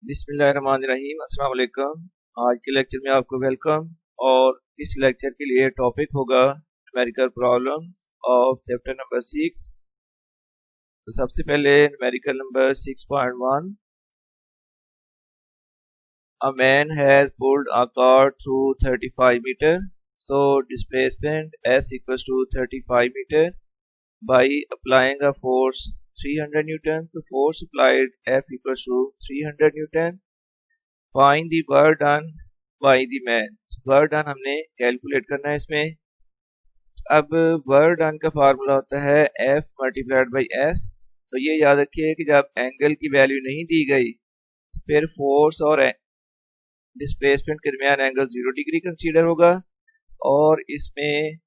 बिस्मिल्लाहिर्रहमानिर्रहीम। अस्सलाम वालेकुम। आज के लेक्चर में आपको वेलकम। और इस लेक्चर के लिए टॉपिक होगा numerical problems of chapter number 6। तो सबसे पहले numerical number 6.1। A man has pulled a cart through 35 meter. So displacement S equals to 35 meter by applying a force 300 Newton. तो force applied F equals to 300 Newton. Find the work done by the man. Work done हमने calculate करना है इसमें। अब work done का formula होता है F multiplied by S। तो ये याद रखिए कि जब एंगल की वैल्यू नहीं दी गई तो फिर फोर्स और डिस्प्लेसमेंट के दरमियान एंगल 0 डिग्री कंसीडर होगा, और इसमें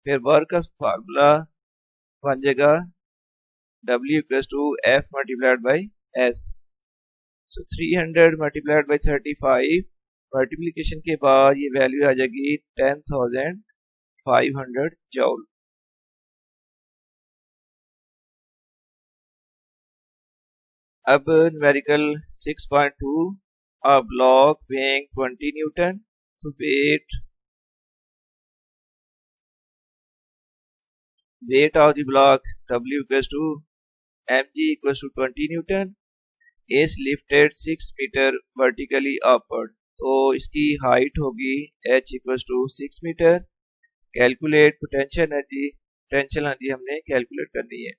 फिर वर्क का फार्मूला बन जाएगा W equals to F multiplied by S। So 300 multiplied by 35 multiplication के बाद ये वैल्यू आ जाएगी 10,500 जूल। अब numerical 6.2। a block weighing 20 newton. so weight of the block W equals to mg equals to 20 newton is lifted 6 metre vertically upward। तो इसकी height होगी h equals to 6 metre. Calculate potential energy. Potential energy हमने calculate करनी है।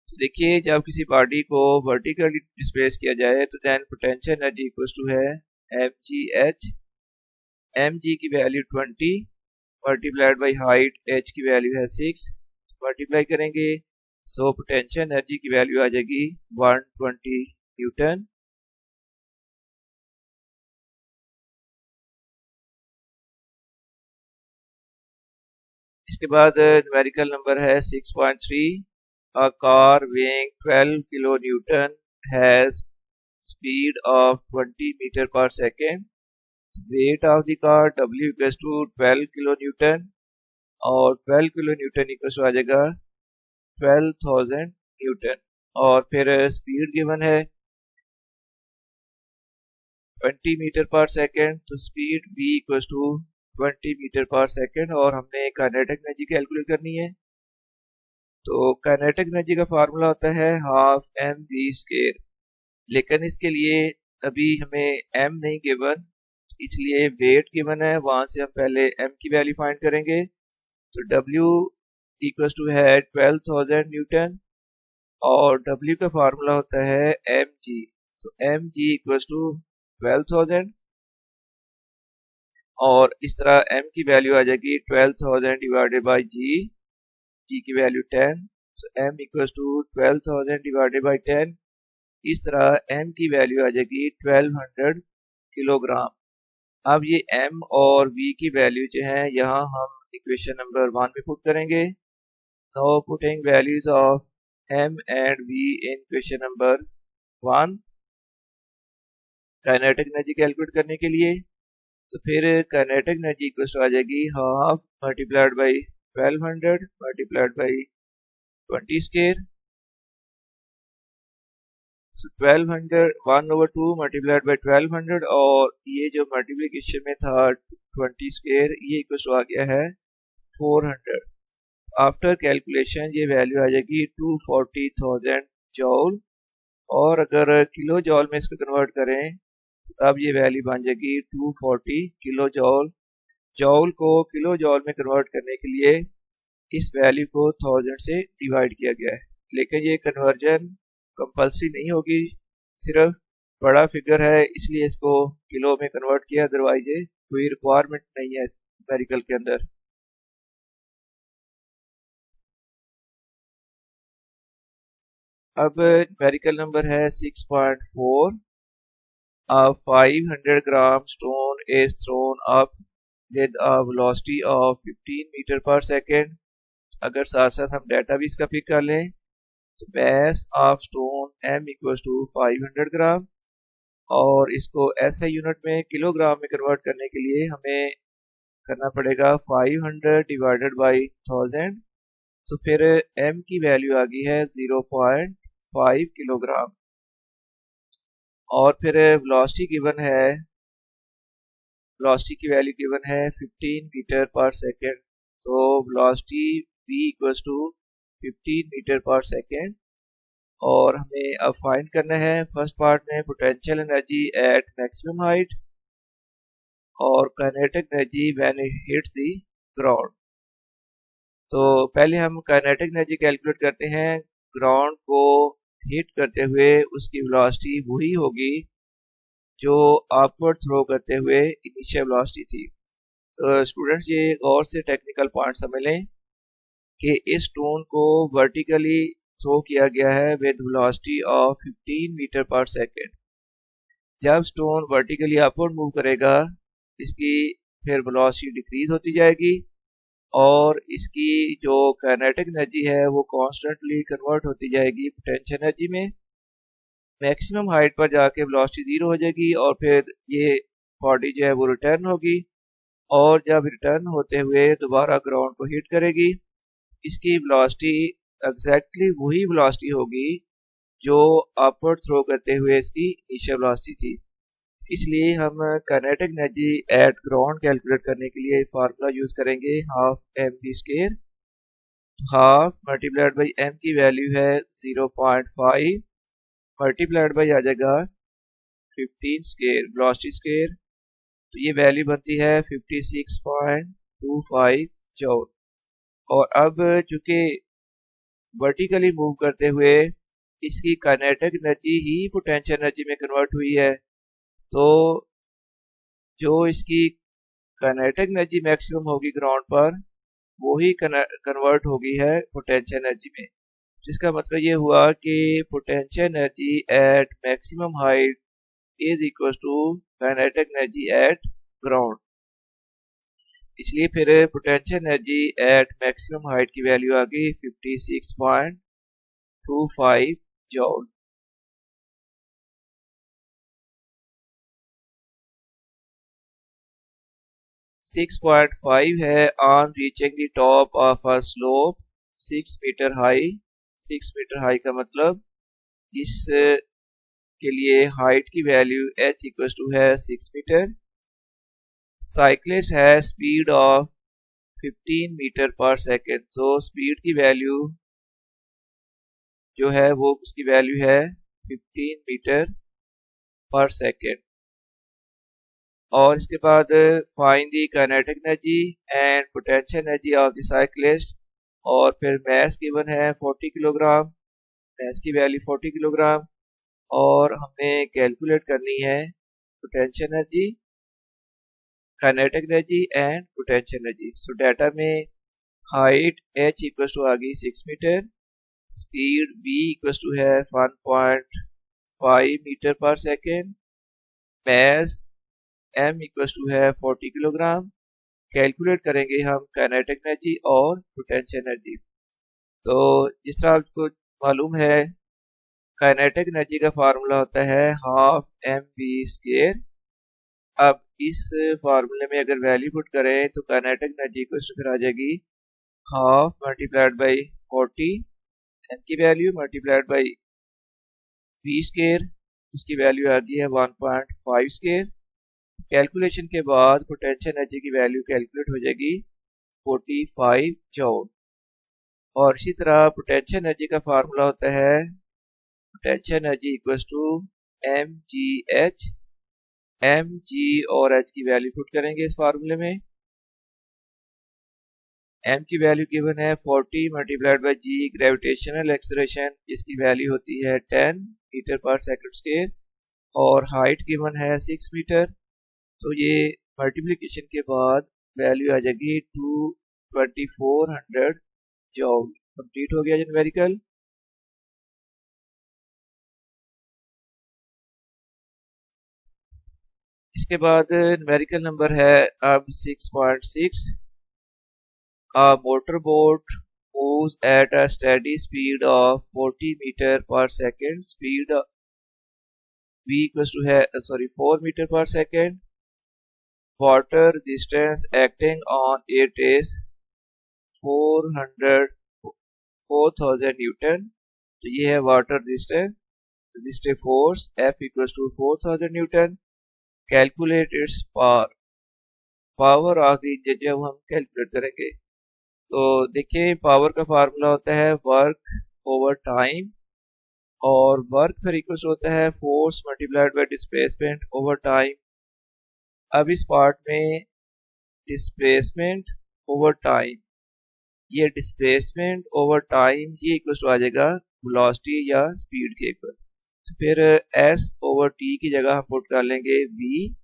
तो देखिए, जब किसी बॉडी को वर्टिकली डिस्प्लेस किया जाए तो then potential energy equals to है mgh। mg की value 20 multiplied by height h की वैल्यू है 6, मल्टीप्लाई करेंगे सो पोटेंशियल एनर्जी की वैल्यू आ जाएगी 120 न्यूटन। इसके बाद न्यूमेरिकल नंबर है 6.3। A car weighing 12 kilo newton has speed of 20 metre पर second. weight of the car W equals to 12 kilo newton, और 12 किलो न्यूटन इक्वल्स आ जाएगा 12,000 न्यूटन। और फिर स्पीड गिवन है 20 मीटर पर सेकेंड, तो speed V equals to 20 metre पर second. और हमने काइनेटिक एनर्जी कैलकुलेट करनी है। तो काइनेटिक एनर्जी का फार्मूला होता है हाफ mv²। लेकिन इसके लिए अभी हमें m नहीं गिवन, इसलिए वेट गिवन है, वहां से हम पहले m की वैल्यू फाइंड करेंगे। तो W इक्वल्स टू है 12,000 न्यूटन, और W का फार्मूला होता है mg। So mg equals to 12,000, और इस तरह m की वैल्यू आ जाएगी 12,000 डिवाइडेड बाई g की value 10। so m equals to 12,000 divided by 10। इस तरह m की वैल्यू आ जाएगी 1200 किलोग्राम। अब ये m और v की वैल्यू जो है यहाँ हम इक्वेशन नंबर 1 में पुट करेंगे। Now putting values of m and v in equation number 1 kinetic energy calculate करने के लिए। तो फिर काइनेटिक एनर्जी इक्वल्स आ जाएगी half multiplied by 1200 multiplied by 20²। so 1200 1/2 multiplied by 1200, और ये जो मल्टीप्लिकेशन में था 20², ये इक्वल आ गया है 400। आफ्टर कैलकुलेशन ये वैल्यू आ जाएगी 240,000 जूल, और अगर किलो जूल में इसको कन्वर्ट करें तो तब ये वैल्यू बन जाएगी 240 किलो जूल। जूल को किलो जूल में कन्वर्ट करने के लिए इस वैल्यू को 1000 से डिवाइड किया गया है, लेकिन ये कन्वर्जन कंपल्सरी नहीं होगी, सिर्फ बड़ा फिगर है इसलिए इसको किलो में कन्वर्ट किया, अदरवाइज ये कोई रिक्वायरमेंट नहीं है न्यूमेरिकल के अंदर। अब न्यूमेरिकल नंबर है 6.4। A 500 gram stone is thrown up with a velocity of 15 metre पर सेकेंड। अगर साथ साथ हम डाटा भी इसका पिक कर लें तो mass of stone m equals to 500 gram, और इसको SI यूनिट में किलोग्राम में कन्वर्ट करने के लिए हमें करना पड़ेगा 500 डिवाइडेड बाई 1000। तो फिर m की वैल्यू आ गई है 0.5 किलोग्राम। और फिर वेलोसिटी गिवन है, वेलोसिटी की वैल्यू गिवन है 15 मीटर पर सेकेंड। तो velocity v equals to 15 metre पर सेकेंड। और हमें अब फाइंड करना है फर्स्ट पार्ट में potential energy at maximum height और kinetic energy when it hits the ground. तो पहले हम काइनेटिक एनर्जी कैलकुलेट करते हैं। ग्राउंड को हिट करते हुए उसकी वेलोसिटी वही होगी जो अपवर्ड थ्रो करते हुए इनिशियल वेलोसिटी थी। तो स्टूडेंट्स ये और से टेक्निकल पॉइंट समझ लें कि इस स्टोन को वर्टिकली थ्रो किया गया है विद वेलोसिटी ऑफ 15 मीटर पर सेकेंड। जब स्टोन वर्टिकली अपवर्ड मूव करेगा इसकी फिर वेलोसिटी डिक्रीज होती जाएगी और इसकी जो काइनेटिक एनर्जी है वो कॉन्स्टेंटली कन्वर्ट होती जाएगी पोटेंशियल एनर्जी में। मैक्सिमम हाइट पर जाके वेलोसिटी जीरो हो जाएगी और फिर ये बॉडी जो है वो रिटर्न होगी और जब रिटर्न होते हुए दोबारा ग्राउंड को हिट करेगी इसकी वेलोसिटी एग्जैक्टली वही वेलोसिटी होगी जो अपवर्ड थ्रो करते हुए इसकी इनिशियल वेलोसिटी थी। इसलिए हम kinetic energy at ground calculate करने के लिए फार्मूला यूज करेंगे half M V square. Half multiplied by M की वैल्यू है 0.5 मल्टीप्लाइड बाई आ जाएगा 15 स्क्वायर वेलोसिटी स्क्वायर। तो ये वैल्यू बनती है 56.25 जूल। और अब चूंकि वर्टिकली मूव करते हुए इसकी काइनेटिक एनर्जी ही पोटेंशियल एनर्जी में कन्वर्ट हुई है तो जो इसकी काइनेटिक एनर्जी मैक्सिमम होगी ग्राउंड पर वो ही कन्वर्ट होगी है पोटेंशियल एनर्जी में। जिसका मतलब ये हुआ कि potential energy at maximum height is equal to kinetic energy at ground. इसलिए फिर potential energy at maximum height की वैल्यू आ गई 56.25 जूल। सिक्स 6.5 है on reaching the top of a slope 6 metre high. 6 metre high का मतलब इस के लिए हाइट की वैल्यू h इक्वल टू है 6 मीटर। साइक्लिस्ट है स्पीड ऑफ 15 मीटर पर सेकेंड। तो स्पीड की वैल्यू जो है वो उसकी वैल्यू है 15 मीटर पर सेकेंड। और इसके बाद find the kinetic energy and potential energy of the cyclist. और फिर मैस गिवन है 40 किलोग्राम, मैस की वैल्यू 40 किलोग्राम और हमने कैलकुलेट करनी है potential energy, kinetic energy and potential energy. So data में हाइट h इक्वल टू आ गई 6 metre, speed v equal to है 1.5 मीटर पर second, mass m equal to है 40 किलोग्राम। कैलकुलेट करेंगे हम काइनेटिक एनर्जी और पोटेंशियल एनर्जी। तो जिस तरह आपको मालूम है काइनेटिक एनर्जी का फार्मूला होता है हाफ एम वी स्क्वायर। अब इस फार्मूले में अगर वैल्यू पुट करें तो काइनेटिक एनर्जी को फिर आ जाएगी हाफ मल्टीप्लाइड बाई 40 एम की value multiplied by V square, उसकी वैल्यू आ गई है 1.5 स्क्वायर। कैलकुलेशन के बाद पोटेंशियल एनर्जी की वैल्यू कैलकुलेट हो जाएगी 45 जूल। और इसी तरह पोटेंशियल एनर्जी का फार्मूला होता है potential energy equals to M G H. M G और एच की वैल्यू पुट करेंगे इस फार्मूले में। एम की वैल्यू गिवन है 40 multiplied by G gravitational acceleration जिसकी वैल्यू होती है 10 मीटर पर सेकंड स्क्वायर और हाइट गिवन है 6 मीटर। तो ये मल्टीप्लिकेशन के बाद वैल्यू आ जाएगी 2400 जूल। कंप्लीट हो गया न्यूमेरिकल। इसके बाद न्यूमेरिकल नंबर है अब 6.6। A motorboat moves at a steady speed of 40 meter per second. Speed v equals to है 4 meter per second. Water resistance acting on it is 4000 Newton. तो ये है water resistance. resistive force F equals to 4000 Newton. Calculate its power of the engine जब हम calculate करेंगे तो देखिए power का फार्मूला होता है वर्क ओवर टाइम और वर्क फिर इक्वल होता है force multiplied by displacement over time. अब इस पार्ट में डिस्प्लेसमेंट ओवर टाइम, ये डिस्प्लेसमेंट ओवर टाइम ये इक्वल आ जाएगा वेलोसिटी या स्पीड के इक्वल। तो फिर s ओवर t की जगह हम पुट कर लेंगे v।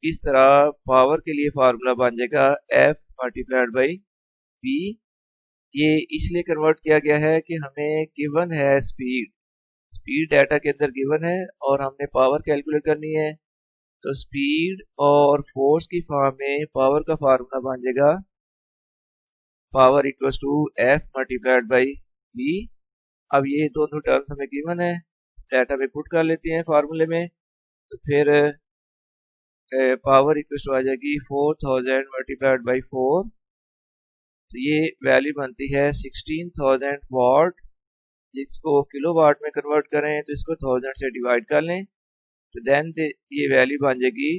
इस तरह पावर के लिए फार्मूला बन जाएगा f मल्टीप्लाइड बाई v। ये इसलिए कन्वर्ट किया गया है कि हमें गिवन है स्पीड डाटा के अंदर गिवन है और हमने पावर कैलकुलेट करनी है। तो स्पीड और फोर्स की फॉर्म में पावर का फार्मूला बन जाएगा power equals to F multiplied by V. अब ये दोनों टर्म्स हमें गिवन है, डाटा में पुट कर लेते हैं फार्मूले में। तो फिर पावर इक्वल्स टू आ जाएगी 4000 मल्टीप्लाइड बाई 4। तो ये वैल्यू बनती है 16000 वाट, जिसको किलो वाट में कन्वर्ट करें तो इसको 1000 से डिवाइड कर लें तो देन ये वैल्यू बन जाएगी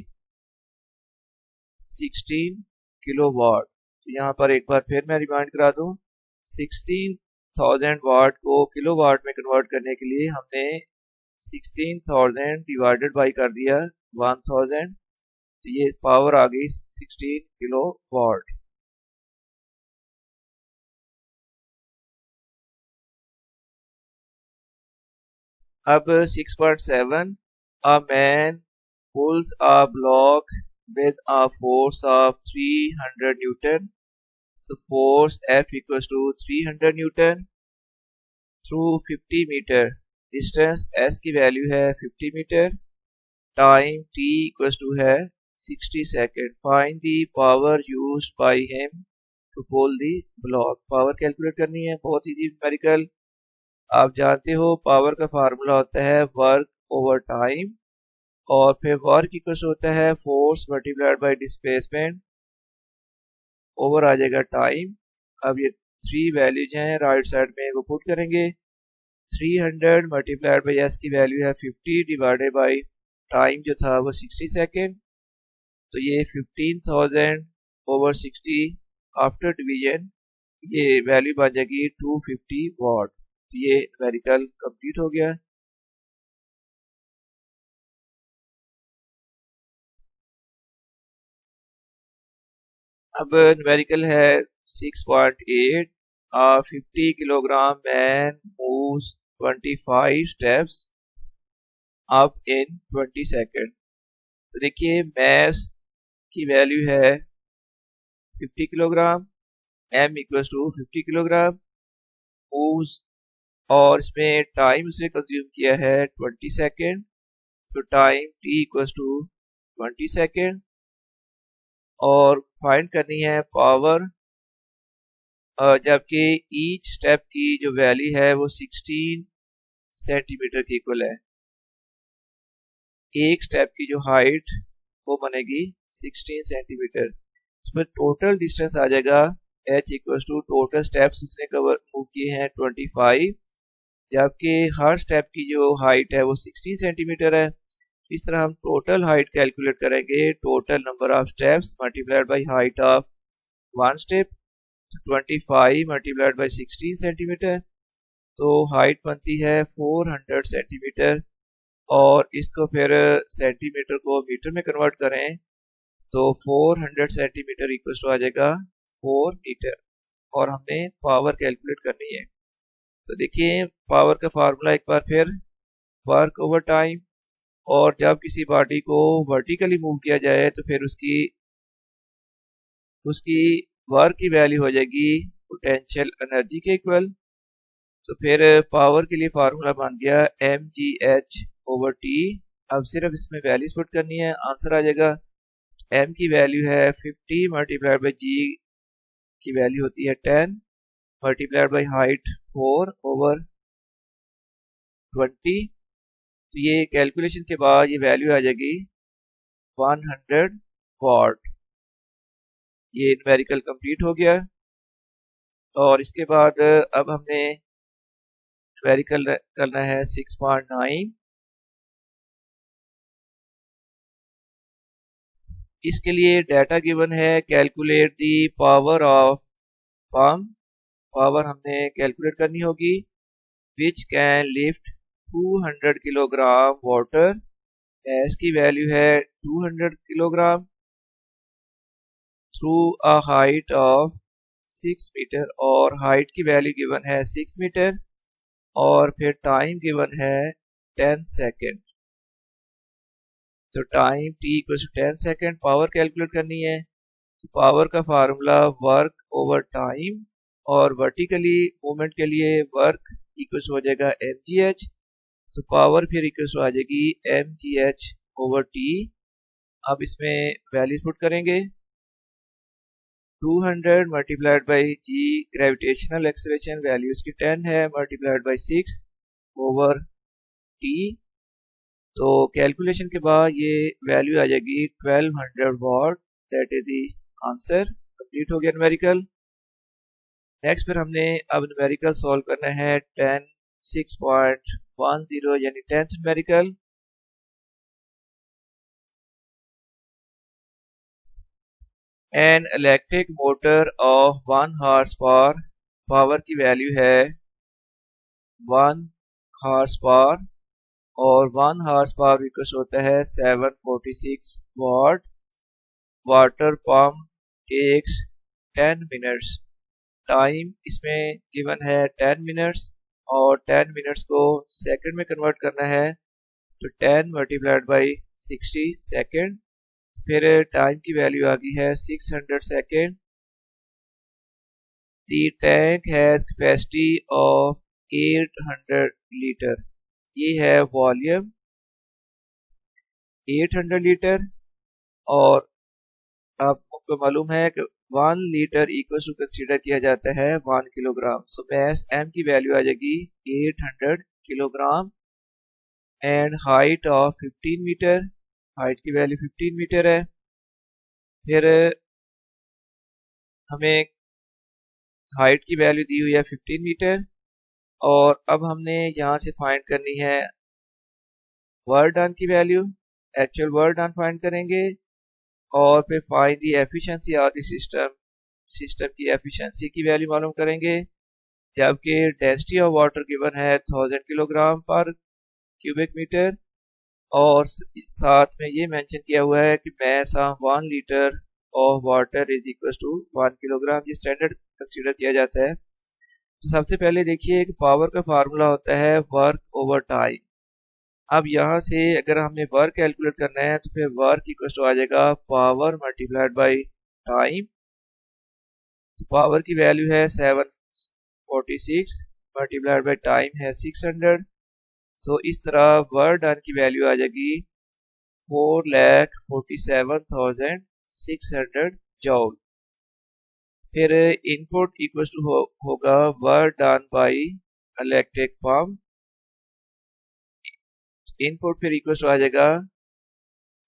16 किलो वाट। तो यहाँ पर एक बार फिर मैं रिमाइंड करा दूं, 16000 वाट को किलो वाट में कन्वर्ट करने के लिए हमने 16000 डिवाइडेड बाई कर दिया 1000, तो ये पावर आ गई 16 किलो वाट। अब 6.7 a man pulls a block with a force of 300 Newton. So force F equals to 300 Newton through 50 meter. Distance S की वैल्यू है 50 metre. Time T equals to है 60 second. Find the power used by him to pull the block. Power calculate करनी है, बहुत easy numerical. आप जानते हो power का फार्मूला होता है वर्क ओवर टाइम और फिर वर्क इक्वल होता है force multiplied by displacement over आ जाएगा टाइम। अब ये 3 वैल्यूज हैं, राइट साइड में वो पुट करेंगे। 300 मल्टीप्लाइड बाय एस की वैल्यू है 50 डिवाइडेड बाय टाइम जो था वो 60 सेकेंड। तो ये 15000 ओवर 60 आफ्टर डिवीजन ये वैल्यू बन जाएगी 250 वाट। ये न्यूमेरिकल कंप्लीट हो गया। अब न्यूमेरिकल है 6.8 50 kilogram man moves 25 steps up in 20 second. तो देखिए मैस की वैल्यू है 50 kilogram, m equals to 50 kilogram, moves और इसमें टाइम से कंज्यूम किया है 20 सेकेंड। तो time t equals to 20 second और फाइंड करनी है पावर, जबकि ईच स्टेप की जो वैल्यू है वो 16 सेंटीमीटर की इक्वल है। एक स्टेप की जो हाइट वो बनेगी 16 सेंटीमीटर। इसमें टोटल डिस्टेंस आ जाएगा h equals to total steps इसने कवर मूव किए हैं 25, जबकि हर स्टेप की जो हाइट है वो 16 सेंटीमीटर है। इस तरह हम टोटल हाइट कैलकुलेट करेंगे, total number of steps multiplied by height of one step. 25 multiplied by 16 centimetre, तो हाइट बनती है 400 सेंटीमीटर। और इसको फिर सेंटीमीटर को मीटर में कन्वर्ट करें तो 400 सेंटीमीटर इक्वल टू आ जाएगा 4 मीटर। और हमने पावर कैलकुलेट करनी है। तो देखिए पावर का फार्मूला एक बार फिर वर्क ओवर टाइम, और जब किसी बॉडी को वर्टिकली मूव किया जाए तो फिर उसकी वर्क की वैल्यू हो जाएगी पोटेंशियल एनर्जी के इक्वल। तो फिर पावर के लिए फार्मूला बन गया mgh ओवर टी। अब सिर्फ इसमें वैल्यूज पुट करनी है, आंसर आ जाएगा। m की वैल्यू है 50 मल्टीप्लाइड बाई g की वैल्यू होती है 10 मल्टीप्लाइड बाई हाइट 4 ओवर 20। तो ये कैलकुलेशन के बाद ये वैल्यू आ जाएगी 100 वाट। ये न्यूमेरिकल कंप्लीट हो गया। और इसके बाद अब हमने न्यूमेरिकल करना है 6.9। इसके लिए डाटा गिवन है, calculate the power of pump. Power हमने कैलकुलेट करनी होगी, which can lift 200 kilogram water. S की वैल्यू है 200 kilogram through a height of 6 metre, और हाइट की वैल्यू गिवन है 6 मीटर, और फिर टाइम गिवन है 10 सेकेंड। तो time t equal to 10 second, power calculate करनी है। तो पावर का फार्मूला वर्क ओवर टाइम, और वर्टिकली मूवमेंट के लिए वर्क इक्वल हो जाएगा mgh। तो पावर फिर इक्वल आ जाएगी mgh ओवर t। अब इसमें वैल्यूज पुट करेंगे, 200 multiplied by g gravitational acceleration value इसकी 10 है, मल्टीप्लाइड बाई 6 ओवर t। तो कैलकुलेशन के बाद ये वैल्यू आ जाएगी 1200 what. That is the answer. Complete हो गया न्यूमेरिकल। नेक्स्ट फिर हमने अब न्यूमेरिकल सॉल्व करना है 6.10 यानी 10th numerical. An electric motor of 1 horse power, power की वैल्यू है 1 हॉर्स पावर, और 1 हॉर्स पावर इक्वल होता है 746 watt. Water pump takes 10 minutes. Time इसमें गिवन है 10 मिनट्स, और 10 मिनट्स को सेकंड में कन्वर्ट करना है, तो 10 मल्टीप्लाइड बाई 60 सेकंड। फिर टाइम की वैल्यू आ गई है 600 second. The tank has capacity of 800 litre. ये है वॉल्यूम 800 लीटर, और आपको मालूम है कि 1 लीटर इक्वल टू कंसीडर किया जाता है 1 किलोग्राम। सो मैस m की वैल्यू आ जाएगी 800 kilogram. And height of 15 metre, height की वैल्यू 15 मीटर है। फिर हमें हाइट की वैल्यू दी हुई है 15 मीटर, और अब हमने यहाँ से फाइंड करनी है वर्क डन की value. Actual work done find करेंगे, और फिर find the efficiency of the system. System की एफिशिएंसी की वैल्यू मालूम करेंगे, जबकि डेंसिटी ऑफ वाटर गिवन है 1000 किलोग्राम पर क्यूबिक मीटर, और साथ में ये मेंशन किया हुआ है कि mass of 1 litre of water is equal to 1 kilogram. ये स्टैंडर्ड कंसीडर किया जाता है। तो सबसे पहले देखिए कि पावर का फार्मूला होता है वर्क ओवर टाइम। अब यहाँ से अगर हमने वर्क कैलकुलेट करना है, तो फिर वर्क इक्वल आ जाएगा पावर मल्टीप्लाइड बाई टाइम। तो पावर की वैल्यू है 746 मल्टीप्लाइड बाई टाइम है 600। सो इस तरह वर्क डन की वैल्यू आ जाएगी 4,47,600 जॉल। फिर इनपुट इक्वल टू होगा work done by electric pump. Input फिर इक्वल आ जाएगा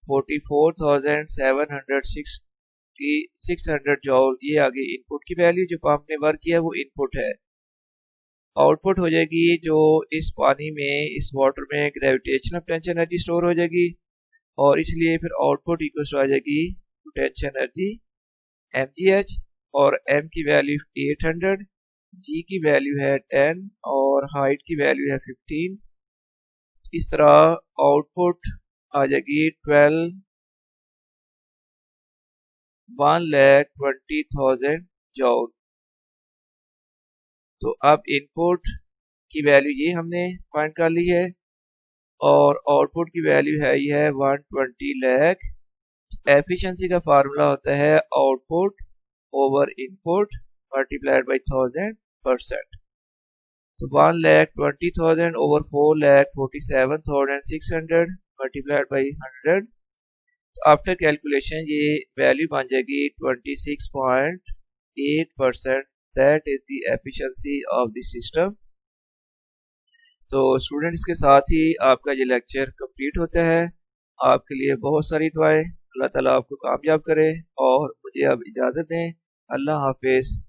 44,706 जॉल। ये आ गई इनपुट की वैल्यू, जो पंप ने वर्क किया वो इनपुट है। आउटपुट हो जाएगी जो इस पानी में, इस वाटर में ग्रेविटेशनल पोटेंशियल एनर्जी स्टोर हो जाएगी, और इसलिए फिर आउटपुट इक्वल आ जाएगी पोटेंशियल एनर्जी mgh, और m की वैल्यू 800, g की वैल्यू है 10, और हाइट की वैल्यू है 15। इस तरह आउटपुट आ जाएगी 1,20,000 जॉल। तो अब इनपुट की वैल्यू ये हमने फाइंड कर ली है, और आउटपुट की वैल्यू है ये है 120 लाख। एफिशिएंसी का फार्मूला होता है output over input multiplied by 1000%। तो 1,20,000 ओवर 4,47,600 मल्टीप्लाइड बाई 100। तो आफ्टर कैलकुलेशन ये वैल्यू बन जाएगी 26.8%। That is the efficiency of the system. तो स्टूडेंट्स के साथ ही आपका ये लेक्चर कंप्लीट होता है। आपके लिए बहुत सारी दुआएं। अल्लाह ताला आपको कामयाब करे, और मुझे अब इजाज़त दें। अल्लाह हाफिज़।